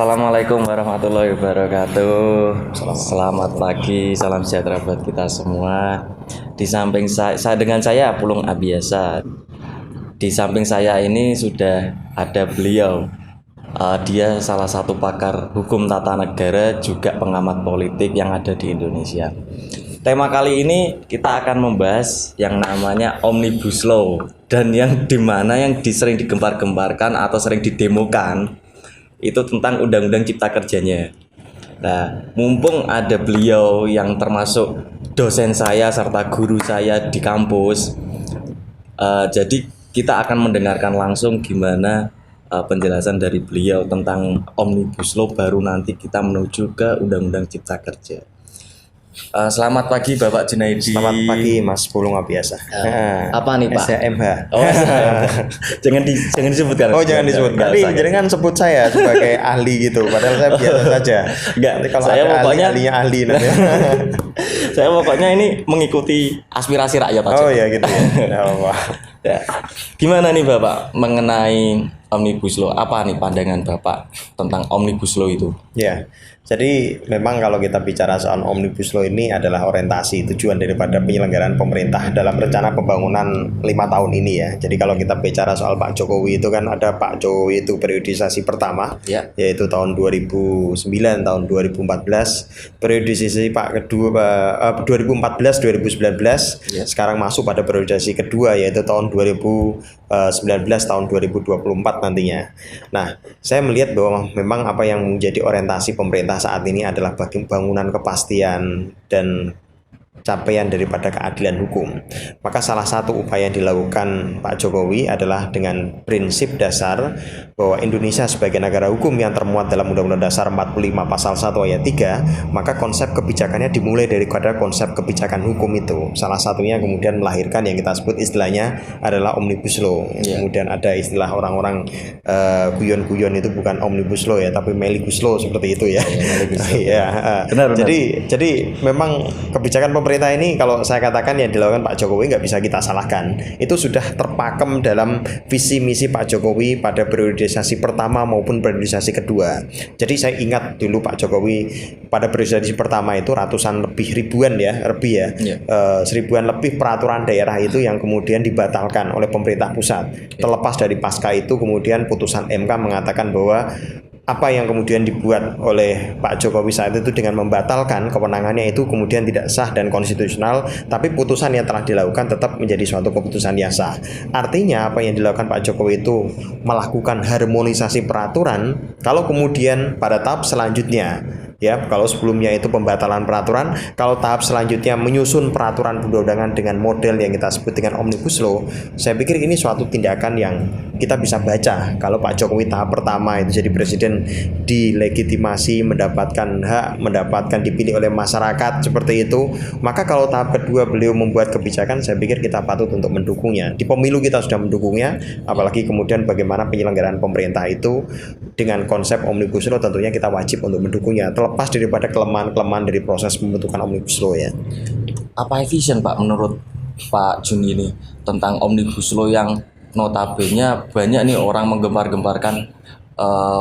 Assalamualaikum warahmatullahi wabarakatuh. Selamat pagi, salam sejahtera buat kita semua. Di samping saya Pulung Abiasa. Di samping saya ini sudah ada beliau. Dia salah satu pakar hukum tata negara, juga pengamat politik yang ada di Indonesia. Tema kali ini kita akan membahas yang namanya Omnibus Law, dan yang dimana yang sering digembar-gembarkan atau sering didemokan itu tentang Undang-Undang Cipta Kerjanya. Nah, mumpung ada beliau yang termasuk dosen saya serta guru saya di kampus, jadi kita akan mendengarkan langsung gimana penjelasan dari beliau tentang Omnibus Law, baru nanti kita menuju ke Undang-Undang Cipta Kerja. Selamat pagi Bapak Junaidi. Selamat pagi Mas Pulung Abiasa. Apa nih Pak? SMH. Oh, jangan disebutkan. Oh, jangan disebutkan. Tapi jangan sebut saya sebagai ahli gitu. Padahal saya biasa saja. Enggak. Kalau saya ada pokoknya ahlinya ahli nanti. Saya pokoknya ini mengikuti aspirasi rakyat aja. Oh ya gitu ya. Ya. Gimana nih Bapak mengenai Omnibus Law? Apa nih pandangan Bapak tentang Omnibus Law itu? Ya. Jadi memang kalau kita bicara soal Omnibus Law ini adalah orientasi tujuan daripada penyelenggaraan pemerintah dalam rencana pembangunan 5 tahun ini ya. Jadi kalau kita bicara soal Pak Jokowi itu kan ada Pak Jokowi itu periodisasi pertama ya, yaitu tahun 2009 tahun 2014, periodisasi Pak kedua 2014-2019 ya. Sekarang masuk pada periodisasi kedua yaitu tahun 2019 tahun 2024 nantinya. Nah, saya melihat bahwa memang apa yang menjadi orientasi pemerintah saat ini adalah bangunan kepastian dan capaian daripada keadilan hukum. Maka salah satu upaya yang dilakukan Pak Jokowi adalah dengan prinsip dasar bahwa Indonesia sebagai negara hukum yang termuat dalam Undang-Undang Dasar 45 Pasal 1 Ayat 3, maka konsep kebijakannya dimulai daripada konsep kebijakan hukum itu. Salah satunya kemudian melahirkan yang kita sebut istilahnya adalah Omnibus Law. Kemudian ada istilah orang-orang guyon-guyon itu bukan Omnibus Law ya, tapi Melibus Law seperti itu ya. Benar. Jadi memang kebijakan pemerintah ini kalau saya katakan yang dilakukan Pak Jokowi nggak bisa kita salahkan. Itu sudah terpakem dalam visi misi Pak Jokowi pada periodisasi pertama maupun periodisasi kedua. Jadi saya ingat dulu Pak Jokowi pada periodisasi pertama itu ratusan lebih ribuan ya, seribuan lebih peraturan daerah itu yang kemudian dibatalkan oleh pemerintah pusat. Terlepas dari pasca itu kemudian putusan MK mengatakan bahwa apa yang kemudian dibuat oleh Pak Jokowi saat itu dengan membatalkan kewenangannya itu kemudian tidak sah dan konstitusional, tapi putusan yang telah dilakukan tetap menjadi suatu keputusan yang sah. Artinya apa yang dilakukan Pak Jokowi itu melakukan harmonisasi peraturan. Kalau kemudian pada tahap selanjutnya ya, kalau sebelumnya itu pembatalan peraturan, kalau tahap selanjutnya menyusun peraturan perundang-undangan dengan model yang kita sebut dengan Omnibus Law, saya pikir ini suatu tindakan yang kita bisa baca. Kalau Pak Jokowi tahap pertama itu jadi presiden, dilegitimasi, mendapatkan hak, mendapatkan dipilih oleh masyarakat seperti itu, maka kalau tahap kedua beliau membuat kebijakan, saya pikir kita patut untuk mendukungnya. Di pemilu kita sudah mendukungnya, apalagi kemudian bagaimana penyelenggaraan pemerintah itu dengan konsep Omnibus Law, tentunya kita wajib untuk mendukungnya, terlepas daripada kelemahan-kelemahan dari proses pembentukan Omnibus Law ya. Apa vision Pak menurut Pak Jun ini tentang Omnibus Law yang notabene banyak nih orang menggembar-gembarkan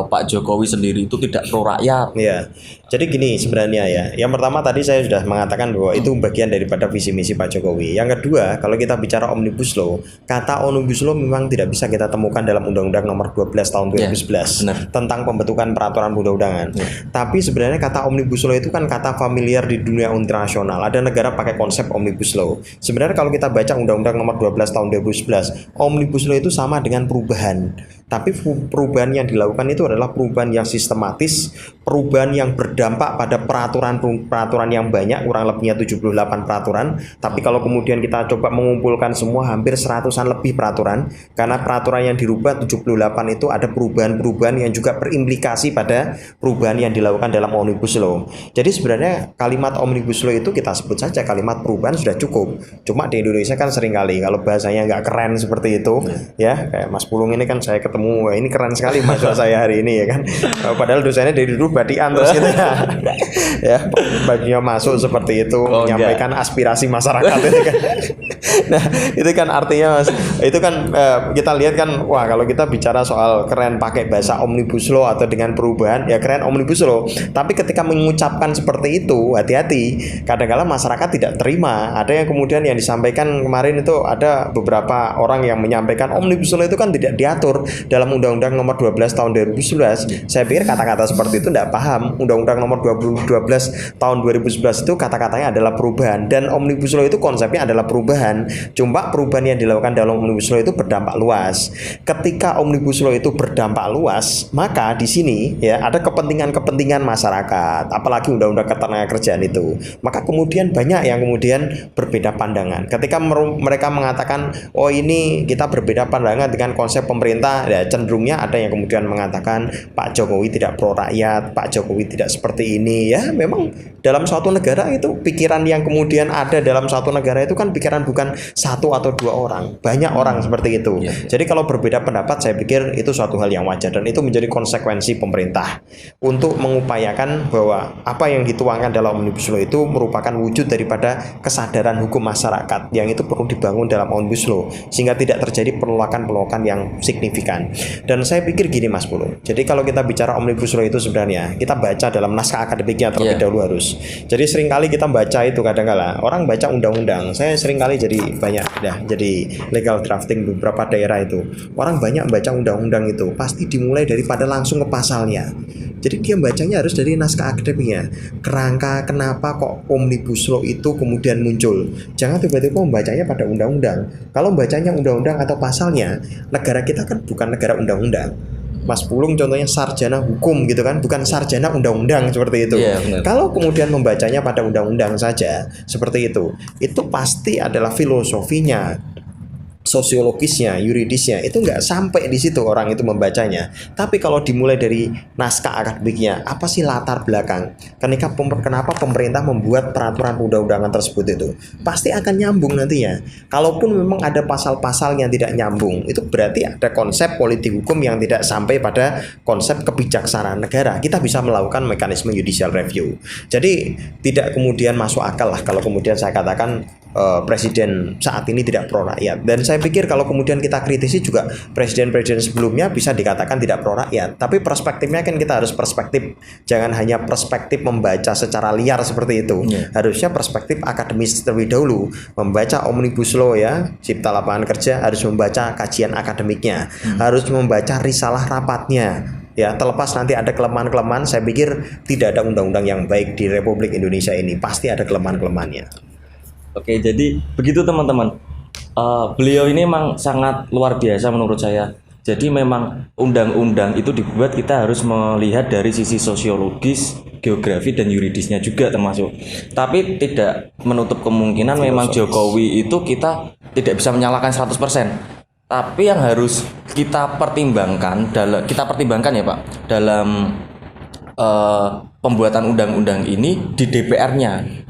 Pak Jokowi sendiri itu tidak pro rakyat. Ya, jadi gini sebenarnya ya. Yang pertama tadi saya sudah mengatakan bahwa itu bagian daripada visi misi Pak Jokowi. Yang kedua, kalau kita bicara Omnibus Law, kata Omnibus Law memang tidak bisa kita temukan dalam Undang-Undang Nomor 12 Tahun 2011 tentang pembentukan peraturan undang-undangan. Tapi sebenarnya kata Omnibus Law itu kan kata familiar di dunia internasional. Ada negara pakai konsep Omnibus Law. Sebenarnya kalau kita baca Undang-Undang Nomor 12 Tahun 2011, Omnibus Law itu sama dengan perubahan. Tapi perubahan yang dilakukan itu adalah perubahan yang sistematis, perubahan yang berdampak pada peraturan yang banyak, kurang lebihnya 78 peraturan. Tapi kalau kemudian kita coba mengumpulkan semua, hampir 100-an lebih peraturan, karena peraturan yang dirubah 78 itu ada perubahan-perubahan yang juga berimplikasi pada perubahan yang dilakukan dalam Omnibus Law. Jadi sebenarnya kalimat Omnibus Law itu kita sebut saja kalimat perubahan sudah cukup. Cuma di Indonesia kan seringkali kalau bahasanya nggak keren seperti itu, ya kayak Mas Pulung ini kan saya ketemu, ini keren sekali mahasiswa saya hari ini ya kan. Padahal dosennya dari dulu badian terus gitu ya. Ya, bajunya masuk seperti itu, menyampaikan aspirasi masyarakat itu kan. Nah, itu kan artinya Mas, itu kan kita lihat kan, wah kalau kita bicara soal keren pakai bahasa omnibus law atau dengan perubahan, ya keren omnibus law. Tapi ketika mengucapkan seperti itu, hati-hati. Kadang-kala masyarakat tidak terima. Ada yang kemudian yang disampaikan kemarin itu ada beberapa orang yang menyampaikan omnibus law itu kan tidak diatur dalam Undang-Undang Nomor 12 Tahun 2011. Saya pikir kata-kata seperti itu tidak paham. Undang-Undang Nomor 12 Tahun 2011 itu kata-katanya adalah perubahan, dan omnibus law itu konsepnya adalah perubahan. Cuma perubahan yang dilakukan dalam omnibus law itu berdampak luas. Ketika omnibus law itu berdampak luas, maka di sini ya ada kepentingan-kepentingan masyarakat, apalagi undang-undang ketenagakerjaan itu. Maka kemudian banyak yang kemudian berbeda pandangan. Ketika mereka mengatakan, oh ini kita berbeda pandangan dengan konsep pemerintah, ya cenderungnya ada yang kemudian mengatakan Pak Jokowi tidak pro rakyat, Pak Jokowi tidak seperti ini. Ya memang dalam suatu negara itu pikiran yang kemudian ada dalam suatu negara itu kan pikiran bukan satu atau dua orang, banyak orang seperti itu. Jadi kalau berbeda pendapat, saya pikir itu suatu hal yang wajar, dan itu menjadi konsekuensi pemerintah untuk mengupayakan bahwa apa yang dituangkan dalam omnibus law itu merupakan wujud daripada kesadaran hukum masyarakat yang itu perlu dibangun dalam omnibus law, sehingga tidak terjadi penolakan-penolakan yang signifikan. Dan saya pikir gini Mas Pulung, jadi kalau kita bicara omnibus law itu sebenarnya kita baca dalam naskah akademiknya terlebih dahulu harus. Jadi seringkali kita baca itu kadang-kala orang baca undang-undang. Saya seringkali jadi banyak jadi legal drafting beberapa daerah itu. Orang banyak baca undang-undang itu pasti dimulai daripada langsung ke pasalnya. Jadi dia bacanya harus dari naskah akademiknya. Kerangka kenapa kok omnibus law itu kemudian muncul. Jangan tiba-tiba membacanya pada undang-undang. Kalau membacanya undang-undang atau pasalnya, negara kita kan bukan negara undang-undang. Mas Pulung contohnya sarjana hukum gitu kan, bukan sarjana undang-undang seperti itu. Kalau kemudian membacanya pada undang-undang saja seperti itu pasti adalah filosofinya, sosiologisnya, yuridisnya itu nggak sampai di situ orang itu membacanya. Tapi kalau dimulai dari naskah akademiknya, apa sih latar belakang? Kenapa pemerintah membuat peraturan undang-undangan tersebut itu? Pasti akan nyambung nantinya. Kalaupun memang ada pasal-pasal yang tidak nyambung, itu berarti ada konsep politik hukum yang tidak sampai pada konsep kebijaksanaan negara. Kita bisa melakukan mekanisme judicial review. Jadi tidak kemudian masuk akal lah kalau kemudian saya katakan presiden saat ini tidak pro rakyat. Dan saya pikir kalau kemudian kita kritisi juga presiden-presiden sebelumnya bisa dikatakan tidak pro rakyat. Tapi perspektifnya kan kita harus perspektif, jangan hanya perspektif membaca secara liar seperti itu. Harusnya perspektif akademis terlebih dahulu. Membaca omnibus law ya, cipta lapangan kerja, harus membaca kajian akademiknya, harus membaca risalah rapatnya. Ya, terlepas nanti ada kelemahan-kelemahan, saya pikir tidak ada undang-undang yang baik di Republik Indonesia ini. Pasti ada kelemahan-kelemahannya. Oke, jadi begitu teman-teman. Beliau ini memang sangat luar biasa menurut saya. Jadi memang undang-undang itu dibuat kita harus melihat dari sisi sosiologis, geografi dan yuridisnya juga termasuk. Tapi tidak menutup kemungkinan memang Jokowi itu kita tidak bisa menyalahkan 100%. Tapi yang harus kita pertimbangkan ya Pak, dalam pembuatan undang-undang ini di DPR-nya.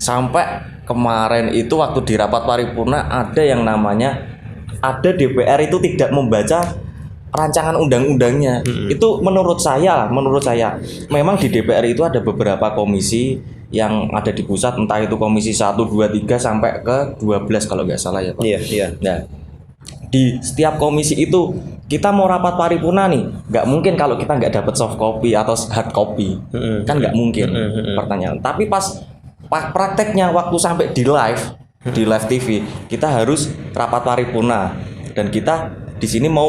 Sampai kemarin itu waktu di rapat paripurna ada yang namanya DPR itu tidak membaca rancangan undang-undangnya. Itu menurut saya memang di DPR itu ada beberapa komisi yang ada di pusat, entah itu komisi 1, 2, 3 sampai ke 12 kalau nggak salah ya Pak. Nah, di setiap komisi itu kita mau rapat paripurna nih, nggak mungkin kalau kita nggak dapat soft copy atau hard copy, kan nggak mungkin pertanyaan. Tapi pas prakteknya waktu sampai di live TV, kita harus rapat paripurna dan kita di sini mau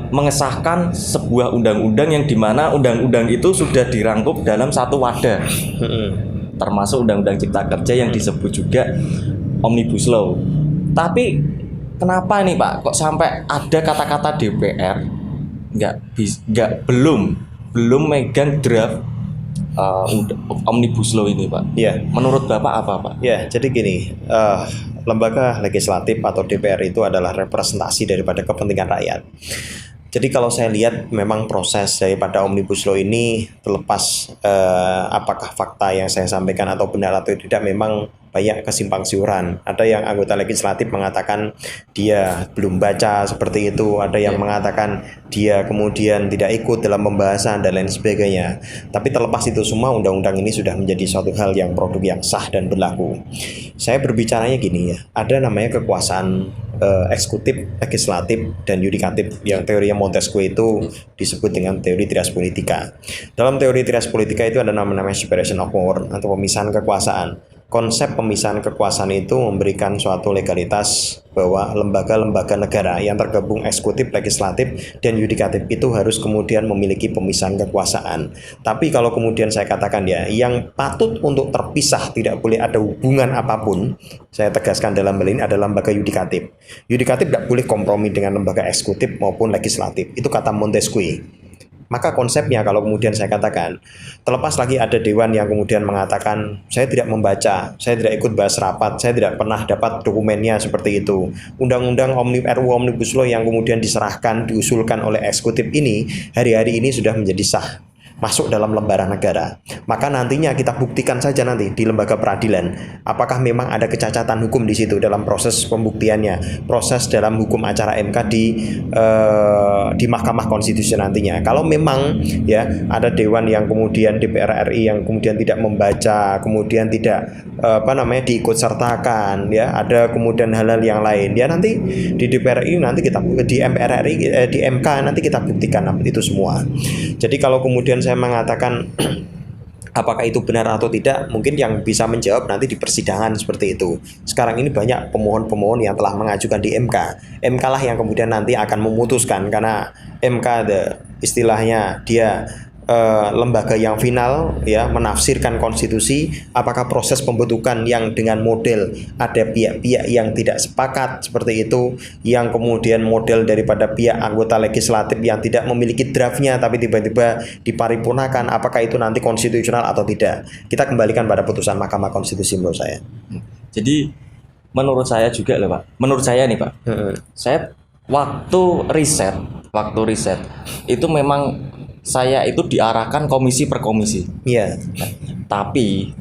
mengesahkan sebuah undang-undang yang dimana undang-undang itu sudah dirangkup dalam satu wadah, termasuk undang-undang cipta kerja yang disebut juga omnibus law. Tapi kenapa nih Pak, kok sampai ada kata-kata DPR belum megang draft omnibus law ini Pak? Menurut Bapak apa Pak? Jadi gini, lembaga legislatif atau DPR itu adalah representasi daripada kepentingan rakyat. Jadi kalau saya lihat memang proses daripada omnibus law ini terlepas apakah fakta yang saya sampaikan atau benar atau tidak, memang banyak kesimpang siuran. Ada yang anggota legislatif mengatakan dia belum baca seperti itu, ada yang mengatakan dia kemudian tidak ikut dalam pembahasan dan lain sebagainya. Tapi terlepas itu semua, undang-undang ini sudah menjadi suatu hal yang produk yang sah dan berlaku. Saya berbicaranya gini ya, ada namanya kekuasaan eksekutif, legislatif, dan yudikatif yang teorinya Montesquieu itu disebut dengan teori trias politica. Dalam teori trias politica itu ada namanya separation of power atau pemisahan kekuasaan. Konsep pemisahan kekuasaan itu memberikan suatu legalitas bahwa lembaga-lembaga negara yang tergabung eksekutif, legislatif, dan yudikatif itu harus kemudian memiliki pemisahan kekuasaan. Tapi kalau kemudian saya katakan ya, yang patut untuk terpisah, tidak boleh ada hubungan apapun, saya tegaskan dalam hal ini adalah lembaga yudikatif. Yudikatif tidak boleh kompromi dengan lembaga eksekutif maupun legislatif. Itu kata Montesquieu. Maka konsepnya kalau kemudian saya katakan, terlepas lagi ada dewan yang kemudian mengatakan, saya tidak membaca, saya tidak ikut bahas rapat, saya tidak pernah dapat dokumennya seperti itu. Undang-undang RUU Omnibus Law yang kemudian diserahkan, diusulkan oleh eksekutif ini, hari-hari ini sudah menjadi sah, masuk dalam lembaran negara. Maka nantinya kita buktikan saja nanti di lembaga peradilan apakah memang ada kecacatan hukum di situ dalam proses pembuktiannya, proses dalam hukum acara MK di Mahkamah Konstitusi nantinya. Kalau memang ya ada dewan yang kemudian DPR RI yang kemudian tidak membaca, kemudian tidak diikut sertakan, ya ada kemudian hal-hal yang lain, ya nanti di DPR RI nanti kita di MPR RI di MK nanti kita buktikan itu semua. Jadi kalau kemudian saya mengatakan apakah itu benar atau tidak, mungkin yang bisa menjawab nanti di persidangan seperti itu. Sekarang ini banyak pemohon-pemohon yang telah mengajukan di MK. MK lah yang kemudian nanti akan memutuskan, karena MK istilahnya dia lembaga yang final ya, menafsirkan konstitusi. Apakah proses pembentukan yang dengan model ada pihak-pihak yang tidak sepakat seperti itu, yang kemudian model daripada pihak anggota legislatif yang tidak memiliki draftnya tapi tiba-tiba diparipurnakan, apakah itu nanti konstitusional atau tidak, kita kembalikan pada putusan Mahkamah Konstitusi menurut saya. Jadi menurut saya juga loh Pak, menurut saya nih Pak, saya waktu riset itu memang saya itu diarahkan komisi per komisi. Iya. Tapi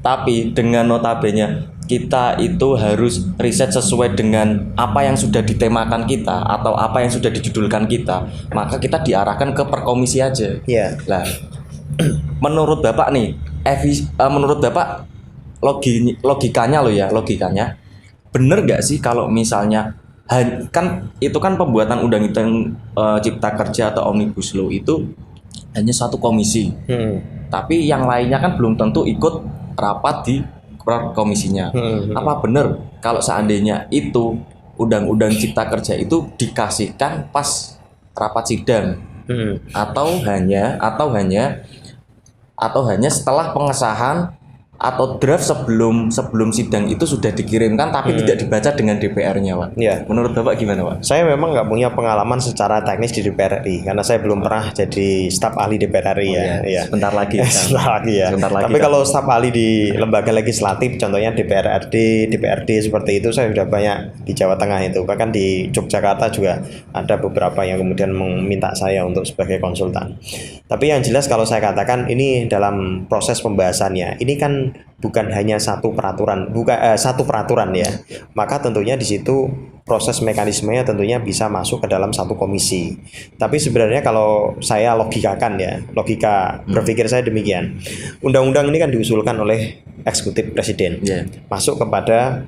dengan notabene kita itu harus riset sesuai dengan apa yang sudah ditemakan kita atau apa yang sudah dijudulkan kita, maka kita diarahkan ke per komisi aja. Iya. Lah, menurut Bapak nih, menurut Bapak logikanya bener nggak sih kalau misalnya kan itu kan pembuatan undang-undang Cipta Kerja atau Omnibus Law itu hanya satu komisi, tapi yang lainnya kan belum tentu ikut rapat di komisinya. Apa benar kalau seandainya itu undang-undang Cipta Kerja itu dikasihkan pas rapat sidang, atau hanya setelah pengesahan atau draft sebelum sidang itu sudah dikirimkan tapi tidak dibaca dengan DPR-nya, Pak. Ya. Menurut Bapak gimana, Pak? Saya memang nggak punya pengalaman secara teknis di DPR RI karena saya belum pernah jadi staf ahli DPR RI ya. Sebentar lagi. Sebentar lagi ya. Tapi kalau staf ahli di lembaga legislatif, contohnya DPRD, DPRD seperti itu saya sudah banyak di Jawa Tengah itu. Bahkan di Yogyakarta juga ada beberapa yang kemudian meminta saya untuk sebagai konsultan. Tapi yang jelas kalau saya katakan ini dalam proses pembahasannya, ini kan bukan hanya satu peraturan ya. Maka tentunya di situ proses mekanismenya tentunya bisa masuk ke dalam satu komisi. Tapi sebenarnya kalau saya logikakan ya, logika berpikir saya demikian. Undang-undang ini kan diusulkan oleh eksekutif presiden, masuk kepada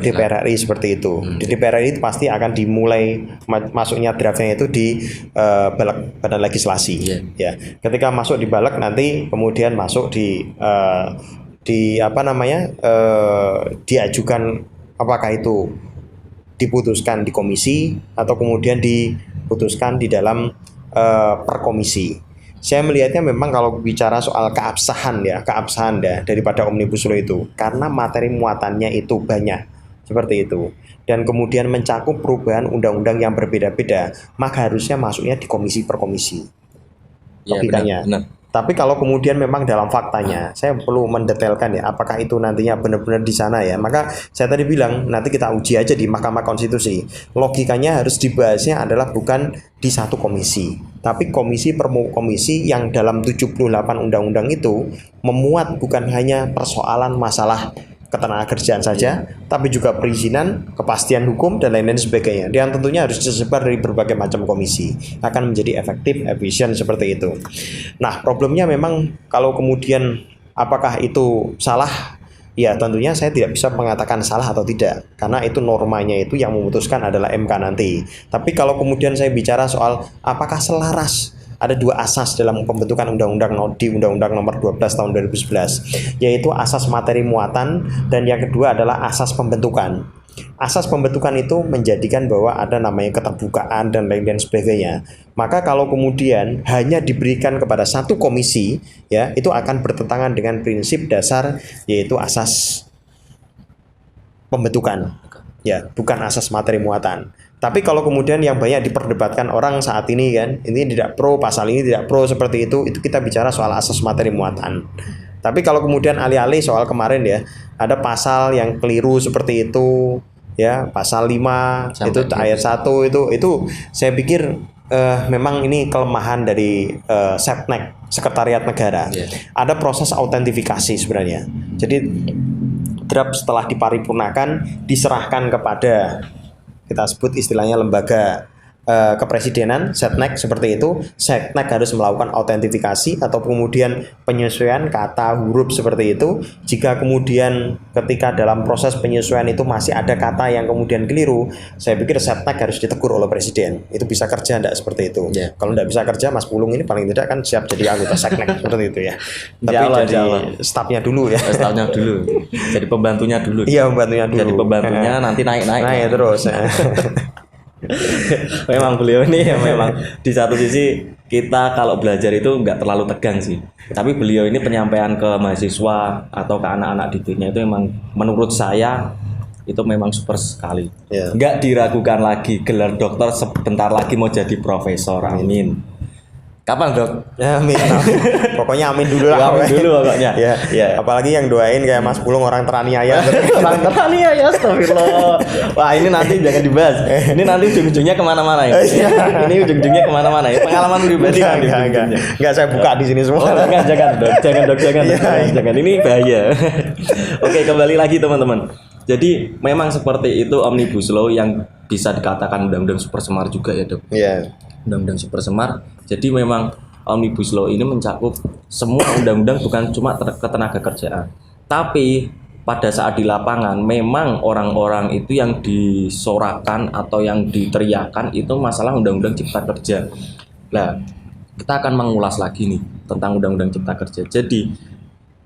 DPR RI seperti itu. Di DPR RI itu pasti akan dimulai masuknya draftnya itu di balek badan legislasi. Ya, ketika masuk di balek nanti kemudian masuk diajukan, apakah itu diputuskan di komisi atau kemudian diputuskan di dalam perkomisi. Saya melihatnya memang kalau bicara soal keabsahan daripada Omnibus Law itu, karena materi muatannya itu banyak seperti itu, dan kemudian mencakup perubahan undang-undang yang berbeda-beda, maka harusnya masuknya di komisi per komisi. Logikanya. Benar. Tapi kalau kemudian memang dalam faktanya, saya perlu mendetailkan ya, apakah itu nantinya benar-benar di sana ya. Maka saya tadi bilang nanti kita uji aja di Mahkamah Konstitusi. Logikanya harus dibahasnya adalah bukan di satu komisi, tapi komisi per komisi yang dalam 78 undang-undang itu memuat bukan hanya persoalan masalah ketenagakerjaan saja, tapi juga perizinan, kepastian hukum dan lain-lain sebagainya. Dan tentunya harus tersebar dari berbagai macam komisi, akan menjadi efektif, efisien seperti itu. Nah, problemnya memang kalau kemudian apakah itu salah? Ya, tentunya saya tidak bisa mengatakan salah atau tidak, karena itu normanya itu yang memutuskan adalah MK nanti. Tapi kalau kemudian saya bicara soal apakah selaras, ada dua asas dalam pembentukan undang-undang di Undang-Undang Nomor 12 Tahun 2011, yaitu asas materi muatan dan yang kedua adalah asas pembentukan. Asas pembentukan itu menjadikan bahwa ada namanya keterbukaan dan lain-lain sebagainya. Maka kalau kemudian hanya diberikan kepada satu komisi, ya itu akan bertentangan dengan prinsip dasar yaitu asas pembentukan, ya bukan asas materi muatan. Tapi kalau kemudian yang banyak diperdebatkan orang saat ini kan, ini tidak pro, pasal ini tidak pro seperti itu kita bicara soal asas materi muatan. Tapi kalau kemudian alih-alih soal kemarin ya, ada pasal yang keliru seperti itu, ya pasal 5 itu ayat 1 itu saya pikir memang ini kelemahan dari Setnek, Sekretariat Negara. Ada proses autentifikasi sebenarnya. Jadi draft setelah diparipurnakan diserahkan kepada, kita sebut istilahnya lembaga kepresidenan, Setnek seperti itu. Setnek harus melakukan autentifikasi atau kemudian penyesuaian kata huruf seperti itu. Jika kemudian ketika dalam proses penyesuaian itu masih ada kata yang kemudian keliru, saya pikir Setnek harus ditegur oleh presiden. Itu bisa kerja enggak seperti itu? Kalau enggak bisa kerja, Mas Pulung ini paling tidak kan siap jadi anggota Setnek seperti itu ya. Tapi jadi stafnya dulu ya. Stafnya dulu. Jadi pembantunya dulu. Iya, pembantunya dulu. Jadi pembantunya nanti naik-naik. Naik terus. Memang beliau ini memang di satu sisi kita kalau belajar itu nggak terlalu tegang sih, tapi beliau ini penyampaian ke mahasiswa atau ke anak-anak didiknya itu memang menurut saya itu memang super sekali. Nggak diragukan lagi, gelar dokter sebentar lagi mau jadi profesor. Amin. Kapan dok? Ya, amin. Pokoknya amin dulu lah. Amin dulu pokoknya. Ya. Apalagi yang doain kayak Mas Pulung orang teraniaya. Orang teraniaya, astagfirullah. Wah ini nanti jangan dibahas. Ini nanti ujung-ujungnya kemana-mana ya. Ini ujung-ujungnya kemana-mana ya. Pengalaman pribadi nanti. Enggak saya buka di sini semua. Enggak, jangan dok. Jangan. Ini bahaya. Oke, kembali lagi teman-teman. Jadi memang seperti itu Omnibus Law yang bisa dikatakan undang-undang super semar juga ya dok. Iya. Undang-undang super semar. Jadi memang Omnibus Law ini mencakup semua undang-undang, bukan cuma ketenaga kerjaan. Tapi pada saat di lapangan memang orang-orang itu yang disorakan atau yang diteriakan itu masalah undang-undang cipta kerja. Nah, kita akan mengulas lagi nih tentang undang-undang cipta kerja. Jadi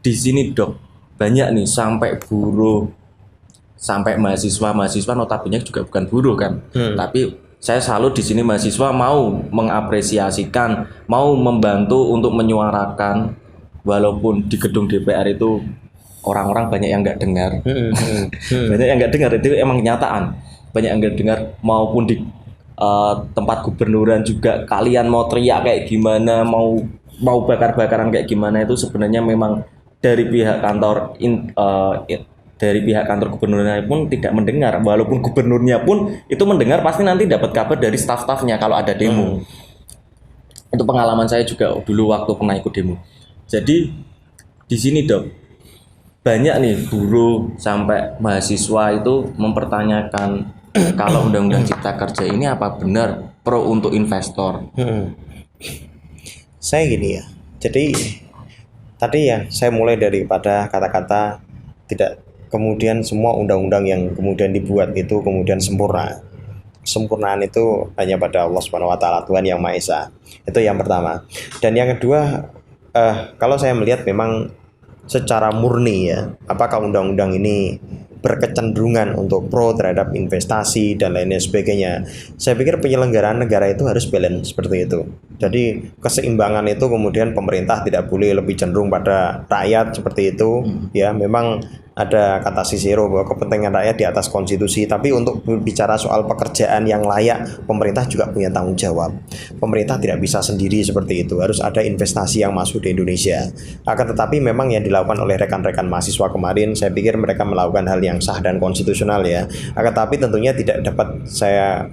di sini dok banyak nih sampai buruh, sampai mahasiswa notabene juga bukan buruh kan, tapi saya salut di sini mahasiswa mau mengapresiasikan, mau membantu untuk menyuarakan, walaupun di gedung DPR itu orang-orang banyak yang nggak dengar, banyak yang nggak dengar, itu emang kenyataan, banyak yang nggak dengar, maupun di tempat gubernuran juga kalian mau teriak kayak gimana, mau bakar-bakaran kayak gimana, itu sebenarnya memang dari pihak kantor dari pihak kantor gubernurnya pun tidak mendengar, walaupun gubernurnya pun itu mendengar pasti nanti dapat kabar dari staf-stafnya kalau ada demo. Itu pengalaman saya juga dulu waktu pernah ikut demo. Jadi di sini dok banyak nih buruh sampai mahasiswa itu mempertanyakan kalau undang-undang cipta kerja ini apa benar pro untuk investor. Saya gini ya, jadi tadi ya saya mulai daripada kata-kata tidak kemudian semua undang-undang yang kemudian dibuat itu kemudian sempurna. Kesempurnaan itu hanya pada Allah Subhanahu wa taala, Tuhan yang Maha Esa. Itu yang pertama. Dan yang kedua, kalau saya melihat memang secara murni ya, apakah undang-undang ini berkecenderungan untuk pro terhadap investasi dan lainnya sebagainya. Saya pikir penyelenggaraan negara itu harus balance seperti itu. Jadi keseimbangan itu kemudian pemerintah tidak boleh lebih cenderung pada rakyat seperti itu. Ya, memang ada kata Cicero bahwa kepentingan rakyat di atas konstitusi, tapi untuk berbicara soal pekerjaan yang layak, pemerintah juga punya tanggung jawab. Pemerintah tidak bisa sendiri seperti itu, harus ada investasi yang masuk di Indonesia. Akan tetapi memang yang dilakukan oleh rekan-rekan mahasiswa kemarin, saya pikir mereka melakukan hal yang sah dan konstitusional ya. Akan tetapi tentunya tidak dapat saya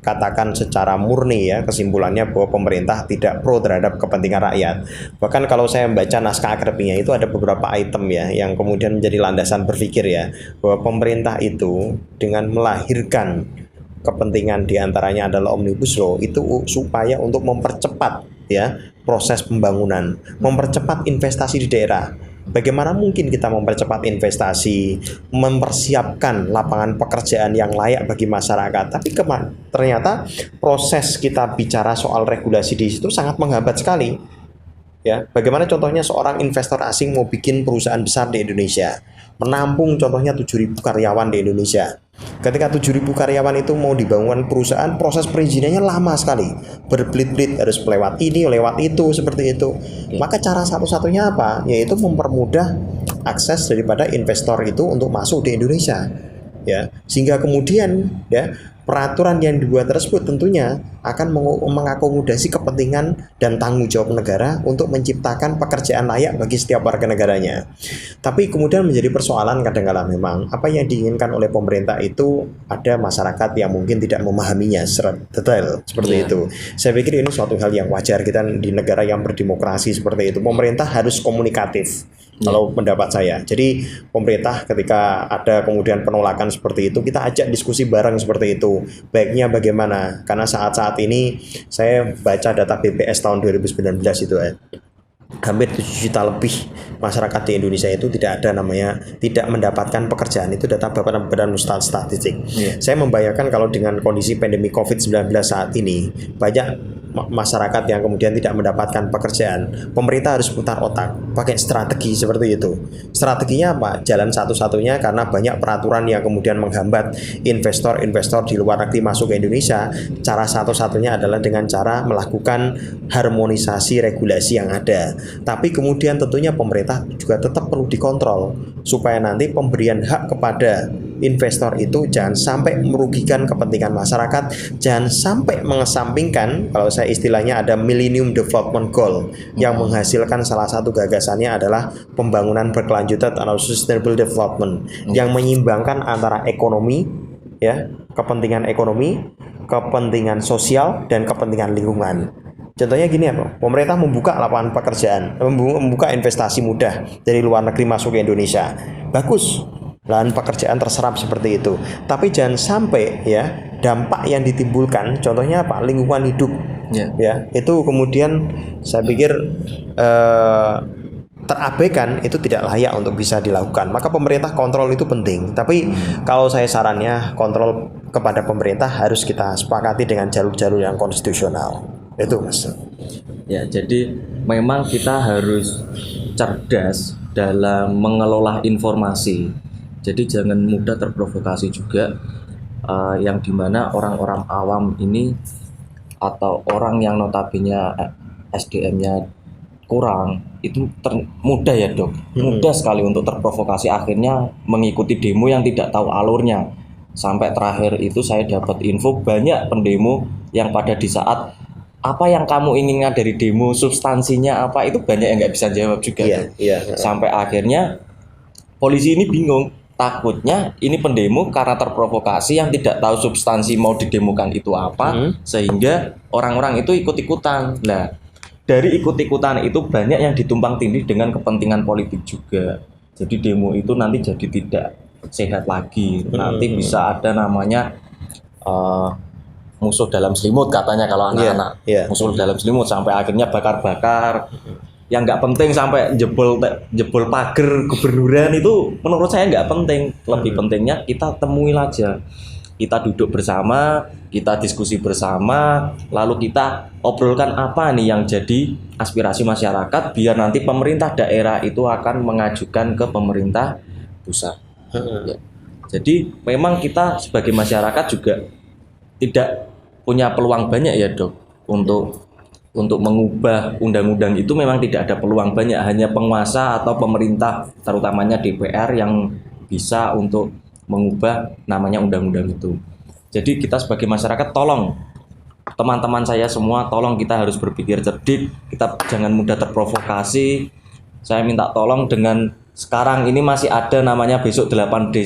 katakan secara murni ya, kesimpulannya bahwa pemerintah tidak pro terhadap kepentingan rakyat. Bahkan kalau saya membaca naskah akademinya itu ada beberapa item ya yang kemudian menjadi landasan berpikir ya, bahwa pemerintah itu dengan melahirkan kepentingan diantaranya adalah Omnibus Law itu supaya untuk mempercepat ya proses pembangunan, mempercepat investasi di daerah. Bagaimana mungkin kita mempercepat investasi, mempersiapkan lapangan pekerjaan yang layak bagi masyarakat, tapi ternyata proses kita bicara soal regulasi di situ sangat menghambat sekali. Ya, bagaimana contohnya seorang investor asing mau bikin perusahaan besar di Indonesia, menampung contohnya 7.000 karyawan di Indonesia. Ketika 7.000 karyawan itu mau dibangun perusahaan, proses perizinannya lama sekali, berbelit-belit, harus lewat ini, lewat itu, seperti itu. Maka cara satu-satunya apa? Yaitu mempermudah akses daripada investor itu untuk masuk di Indonesia. Ya, sehingga kemudian ya peraturan yang dibuat tersebut tentunya akan mengakomodasi kepentingan dan tanggung jawab negara untuk menciptakan pekerjaan layak bagi setiap warga negaranya. Tapi kemudian menjadi persoalan kadang-kala memang apa yang diinginkan oleh pemerintah itu ada masyarakat yang mungkin tidak memahaminya secara detail seperti itu. Saya pikir ini suatu hal yang wajar kita di negara yang berdemokrasi seperti itu. Pemerintah harus komunikatif. Kalau pendapat saya. Jadi pemerintah ketika ada kemudian penolakan seperti itu, kita ajak diskusi bareng seperti itu. Baiknya bagaimana? Karena saat-saat ini saya baca data BPS tahun 2019 itu hampir 7 juta lebih masyarakat di Indonesia itu tidak mendapatkan pekerjaan. Itu data Badan Pusat Statistik. Saya membayangkan kalau dengan kondisi pandemi COVID-19 saat ini banyak masyarakat yang kemudian tidak mendapatkan pekerjaan, pemerintah harus putar otak, pakai strategi seperti itu. Strateginya apa? Jalan satu-satunya karena banyak peraturan yang kemudian menghambat investor-investor di luar negeri masuk ke Indonesia. Cara satu-satunya adalah dengan cara melakukan harmonisasi regulasi yang ada. Tapi kemudian tentunya pemerintah juga tetap perlu dikontrol supaya nanti pemberian hak kepada investor itu jangan sampai merugikan kepentingan masyarakat, jangan sampai mengesampingkan, kalau saya istilahnya ada Millennium Development Goal yang menghasilkan salah satu gagasannya adalah pembangunan berkelanjutan atau sustainable development yang menyeimbangkan antara ekonomi ya, kepentingan ekonomi, kepentingan sosial dan kepentingan lingkungan. Contohnya gini apa? Pemerintah membuka lapangan pekerjaan, membuka investasi mudah dari luar negeri masuk ke Indonesia. Bagus. Lahan pekerjaan terserap seperti itu. Tapi jangan sampai ya dampak yang ditimbulkan, contohnya apa? Lingkungan hidup. Ya, itu kemudian saya pikir terabaikan, itu tidak layak untuk bisa dilakukan. Maka pemerintah kontrol itu penting. Tapi kalau saya sarannya kontrol kepada pemerintah harus kita sepakati dengan jalur-jalur yang konstitusional. Itu Mas. Ya, jadi memang kita harus cerdas dalam mengelola informasi. Jadi jangan mudah terprovokasi juga, yang dimana orang-orang awam ini atau orang yang notabene SDM-nya kurang itu mudah ya dok, mudah sekali untuk terprovokasi, akhirnya mengikuti demo yang tidak tahu alurnya. Sampai terakhir itu saya dapat info banyak pendemo yang pada di saat apa yang kamu inginkan dari demo, substansinya apa, itu banyak yang nggak bisa jawab juga. Sampai akhirnya polisi ini bingung. Takutnya ini pendemo karena terprovokasi yang tidak tahu substansi mau didemokan itu apa, sehingga orang-orang itu ikut-ikutan. Nah, dari ikut-ikutan itu banyak yang ditumpang tindih dengan kepentingan politik juga. Jadi demo itu nanti jadi tidak sehat lagi. Nanti bisa ada namanya musuh dalam selimut katanya kalau anak-anak. Musuh dalam selimut sampai akhirnya bakar-bakar. Yang nggak penting sampai jebol pagar gubernuran itu menurut saya nggak penting. Lebih pentingnya kita temui aja, kita duduk bersama, kita diskusi bersama, lalu kita obrolkan apa nih yang jadi aspirasi masyarakat, biar nanti pemerintah daerah itu akan mengajukan ke pemerintah pusat. Ya. Jadi memang kita sebagai masyarakat juga tidak punya peluang banyak ya dok untuk mengubah undang-undang itu. Memang tidak ada peluang banyak, hanya penguasa atau pemerintah terutamanya DPR yang bisa untuk mengubah namanya undang-undang itu. Jadi kita sebagai masyarakat tolong, teman-teman saya semua tolong, kita harus berpikir cerdik, kita jangan mudah terprovokasi. Saya minta tolong, dengan sekarang ini masih ada namanya besok 8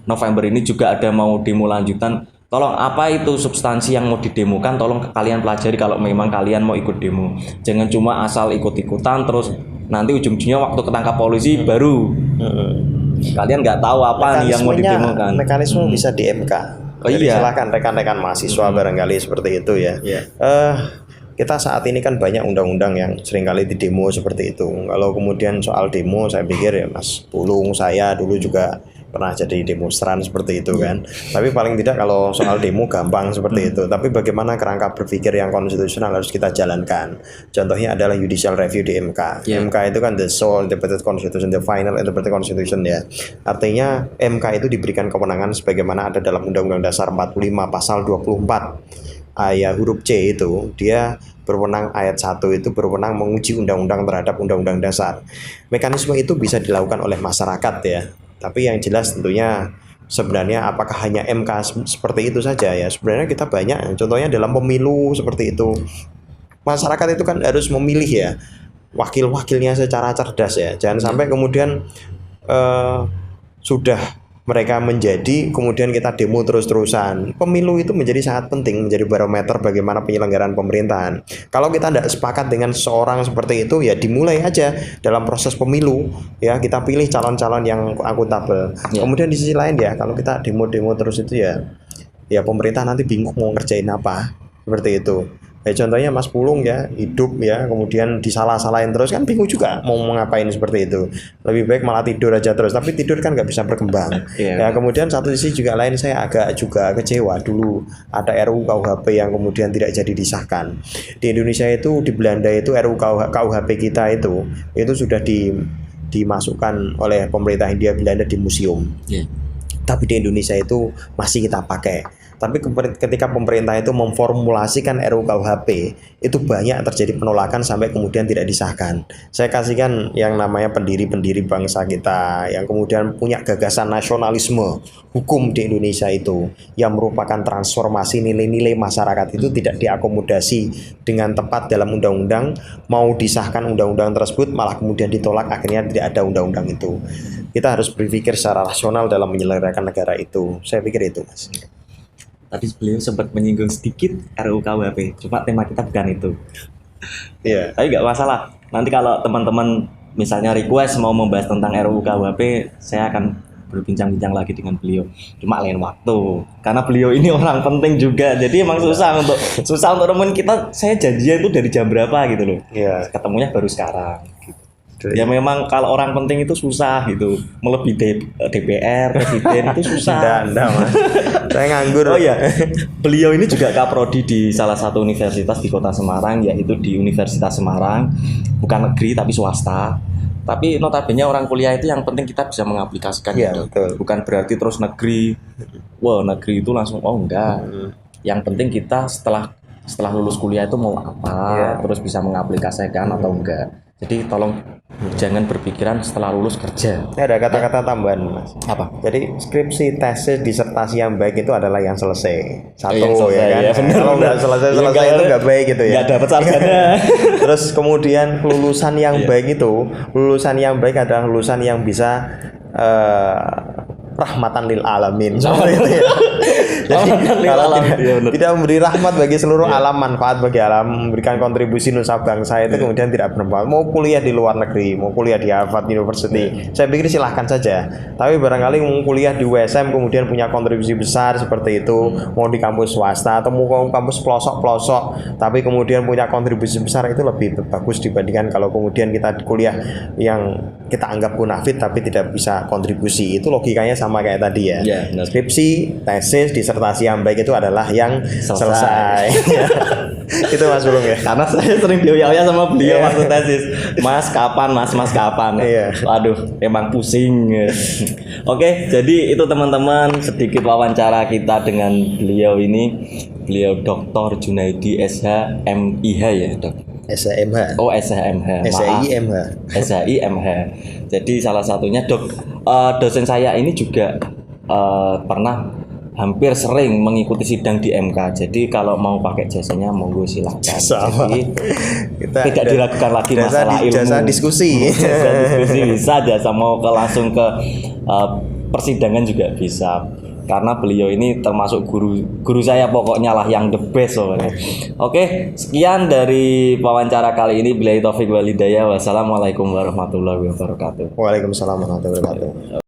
November ini juga ada mau demo lanjutan. Tolong apa itu substansi yang mau didemokan, tolong kalian pelajari kalau memang kalian mau ikut demo. Jangan cuma asal ikut-ikutan terus nanti ujung-ujungnya waktu ketangkap polisi baru kalian nggak tahu apa nih yang mau didemokan. Mekanisme bisa di MK. Oh Jadi iya. silakan rekan-rekan mahasiswa barangkali seperti itu ya. Iya. Kita saat ini kan banyak undang-undang yang seringkali didemo seperti itu. Kalau kemudian soal demo, saya pikir ya Mas Pulung, saya dulu juga pernah jadi demonstran seperti itu kan. Tapi paling tidak kalau soal demo gampang seperti itu. Tapi bagaimana kerangka berpikir yang konstitusional harus kita jalankan. Contohnya adalah judicial review di MK. Yeah. MK itu kan the sole interpreted constitution, the final interpreted constitution ya. Artinya MK itu diberikan kewenangan sebagaimana ada dalam Undang-Undang Dasar 45 pasal 24 ayat huruf C itu, dia berwenang ayat 1 itu berwenang menguji undang-undang terhadap undang-undang dasar. Mekanisme itu bisa dilakukan oleh masyarakat ya. Tapi yang jelas tentunya sebenarnya apakah hanya MK seperti itu saja ya. Sebenarnya kita banyak, contohnya dalam pemilu seperti itu. Masyarakat itu kan harus memilih ya wakil-wakilnya secara cerdas ya. Jangan sampai kemudian sudah mereka menjadi kemudian kita demo terus-terusan. Pemilu itu menjadi sangat penting, menjadi barometer bagaimana penyelenggaraan pemerintahan. Kalau kita tidak sepakat dengan seorang seperti itu ya dimulai aja dalam proses pemilu ya, kita pilih calon-calon yang akuntabel. Ya. Kemudian di sisi lain ya kalau kita demo-demo terus itu ya pemerintah nanti bingung mau ngerjain apa seperti itu. Ya contohnya Mas Pulung ya hidup ya kemudian disalah-salahin terus kan bingung juga mau ngapain seperti itu. Lebih baik malah tidur aja terus, tapi tidur kan nggak bisa berkembang. Ya kemudian satu sisi juga lain saya agak juga kecewa dulu ada RUU KUHP yang kemudian tidak jadi disahkan. Di Indonesia itu di Belanda itu RUU KUHP kita itu sudah dimasukkan oleh pemerintah Hindia Belanda di museum. Tapi di Indonesia itu masih kita pakai. Tapi ketika pemerintah itu memformulasikan RUU KUHP, itu banyak terjadi penolakan sampai kemudian tidak disahkan. Saya kasihkan yang namanya pendiri-pendiri bangsa kita yang kemudian punya gagasan nasionalisme hukum di Indonesia itu, yang merupakan transformasi nilai-nilai masyarakat itu tidak diakomodasi dengan tepat dalam undang-undang, mau disahkan undang-undang tersebut malah kemudian ditolak, akhirnya tidak ada undang-undang itu. Kita harus berpikir secara rasional dalam menyelenggarakan negara itu. Saya pikir itu, Mas. Tadi beliau sempat menyinggung sedikit RUU KUHP, cuma tema kita bukan itu. Iya. Tapi nggak masalah. Nanti kalau teman-teman misalnya request mau membahas tentang RUU KUHP, saya akan berbincang-bincang lagi dengan beliau. Cuma lain waktu. Karena beliau ini orang penting juga. Jadi emang susah untuk nemuin kita. Saya janjinya itu dari jam berapa gitu loh. Iya. Ketemunya baru sekarang. Gitu. Ya memang kalau orang penting itu susah gitu, melebihi DPR, presiden itu susah. Enggak, Mas. Saya nganggur. Oh iya, beliau ini juga kaprodi di salah satu universitas di kota Semarang, yaitu di Universitas Semarang, bukan negeri tapi swasta. Tapi notabene orang kuliah itu yang penting kita bisa mengaplikasikan Iya, itu. betul. Bukan berarti terus negeri, wah negeri itu langsung enggak. Yang penting kita setelah lulus kuliah itu mau apa, terus bisa mengaplikasikan atau enggak. Jadi tolong jangan berpikiran setelah lulus kerja. Ada kata-kata tambahan, Mas. Apa? Jadi skripsi, tesis, disertasi yang baik itu adalah yang selesai. Satu yang selesai, ya kan. ya, benar, Kalau nggak benar. selesai Ya, itu nggak baik gitu ya. Nggak dapat sarjana. Terus kemudian lulusan yang baik itu, lulusan yang baik adalah lulusan yang bisa rahmatan lil alamin. Seperti itu ya. Jadi kalau tidak memberi rahmat bagi seluruh alam, manfaat bagi alam, memberikan kontribusi nusa bangsa itu kemudian tidak bermanfaat. Mau kuliah di luar negeri, mau kuliah di Harvard University, saya pikir silahkan saja. Tapi barangkali mau kuliah di USM kemudian punya kontribusi besar seperti itu, mau di kampus swasta atau mau kampus pelosok-pelosok, tapi kemudian punya kontribusi besar, itu lebih bagus dibandingkan kalau kemudian kita kuliah yang kita anggap munafik tapi tidak bisa kontribusi. Itu logikanya sama kayak tadi ya. Skripsi, tesis, disertasi yang baik itu adalah yang selesai. Itu Mas Bulung ya. Karena saya sering dioyak-oyak sama beliau waktu tesis. Mas kapan? Mas kapan? Waduh, emang pusing. Oke, jadi itu teman-teman sedikit wawancara kita dengan beliau ini. Beliau Dr. Junaidi SH MIH ya, Dok. SHMH. Oh, SHMH. SHIMH. SHIMH. Jadi salah satunya dosen saya ini juga pernah hampir sering mengikuti sidang di MK. Jadi kalau mau pakai jasanya monggo silakan. Jadi kita tidak diragukan lagi masalah ilmu. Jasa diskusi. Jasa diskusi bisa, jasa mau langsung ke persidangan juga bisa. karena beliau ini termasuk guru saya pokoknya lah, yang the best pokoknya. Oke, sekian dari wawancara kali ini. Billahi taufik wal hidayah. Wassalamualaikum warahmatullahi wabarakatuh. Waalaikumsalam warahmatullahi wabarakatuh.